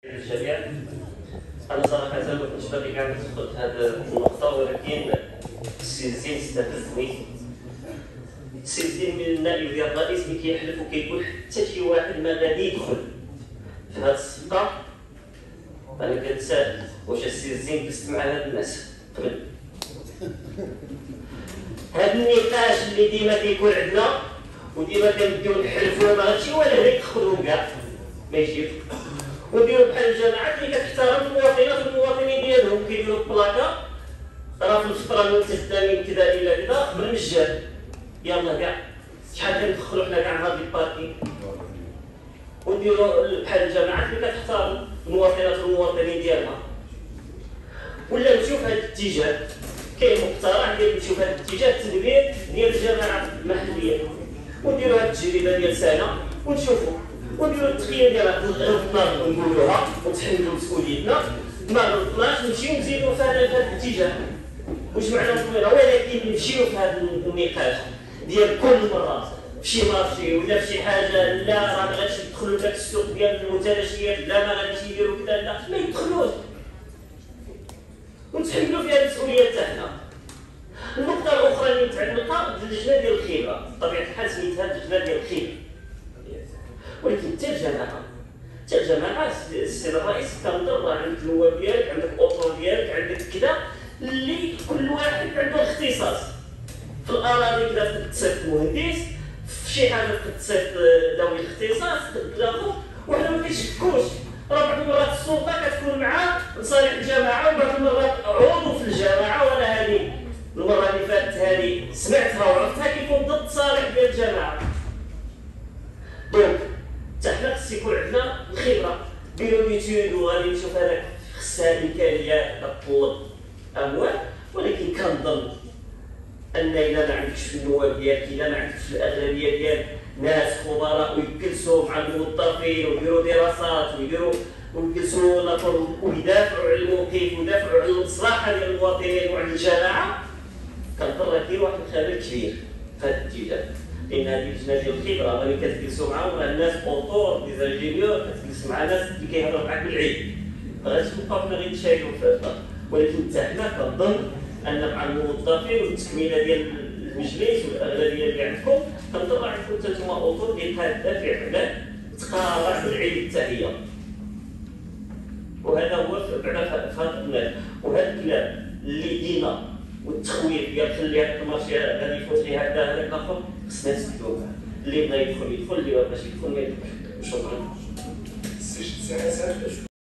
للجميع. أنا صراحة ما كنتش باغي كاع ندخل في هذه النقطة، ولكن السي زين استفزني. السي زين من النائب ديال الرئيس اللي كيحلف وكيقول حتى شي واحد ما غادي يدخل في هذه الصفقة. أنا كنتسائل واش السي زين جلست مع هاد الناس قبل هاد النقاش اللي ديما كيكون عندنا وديما كنبداو نحلفوا ما هادشي ولا غير يدخلهم كاع ما يجيو ونديروا بحال الجماعات اللي كتحترم المواطنات والمواطنين ديالهم، كيديروا بلاكا راه في الفطره الممتده من كذا الى كذا بالمجان. يلاه كاع شحال كندخلوا حنا كاع هاد الباركينغ ونديروا بحال الجماعات اللي كتحترم المواطنات والمواطنين ديالها. ولا نشوف هذا الاتجاه كاين مقترح ديال نشوف هذا الاتجاه التدبير ديال الجماعات المحليه ونديروا هذه التجربه ديال سنه ونشوفوا ونديروا التقييم ديالها غلطنا ونقولوها ونتحملوا مسؤوليتنا، ما غلطناش نمشيو نزيدوا في هذا الاتجاه. واش معنى نقولها؟ ولكن نمشيو في هذا النقاش ديال كل مره في شي مارشي ولا في شي حاجه، لا راه ما غاديش يدخلوا لك السوق ديال المنتجات، لا ما غاديش يديروا كذا، لا ما يدخلوش ونتحملوا فيها المسؤوليه تاعنا. النقطه الاخرى اللي متعلقه باللجنه ديال الخبره، بطبيعه الحال سميتها اللجنه ديال الخبره، ولكن حتى الجماعه السيد الرئيس كنضر عندك النواب ديالك، عندك اوطو ديالك، عندك كذا اللي كل واحد عنده اختصاص. في الاراضي كذا تقد تصيفط مهندس، في شي حاجه تقد تصيفط ذوي الاختصاص تلاقوا، وحنا ما كنشكوش. راه بعض المرات السلطه كتكون مع لصالح الجماعه وبعض المرات عضو في الجماعه، وانا هذه المره اللي فاتت هذه سمعتها وعرفتها كيكون ضد صالح ديال الجماعه. دونك حتى حنا خص يكون عندنا الخبره ديروا ليتود وغادي نشوف هذاك خصها امكانيات كتطلب اموال، ولكن كنظن ان الا ما عندكش في النواب ديالك، الا ما عندكش في الاغلبيه ديال ناس خبراء ويجلسوا مع الموظفين ويديروا دراسات ويجلسوا ويدافعوا على الموقف ويدافعوا على المصلحه ديال المواطنين وعلى الجماعه، كنظن كاين واحد الخلل كبير في هذا الاتجاه. لان هذه اللجنه ديال الخبره ملي كتجلسوا معاهم راه الناس اوتور دي زانجينيور، كتجلس مع ناس اللي كيهضروا معاك بالعيد، غادي تبقاو حنا غير نتشايلوا في هذا. ولكن حتى حنا كنظن ان مع الموظفين والتكميله ديال المجلس والاغلبيه اللي عندكم، كنظن عندكم حتى نتوما اوتور ديال هذا فعلا تقارع بالعيد حتى هي. وهذا هو بعدا في هذا الكلام، وهذا الكلام اللي دينا والتخويف ديال خلي هذا المارشي غادي يفوت ليه هذا هذاك الاخر، خصنا نسكتوا. اللي بغى يدخل يدخل، اللي ما بغاش يدخل ما يدخلش. شكرا.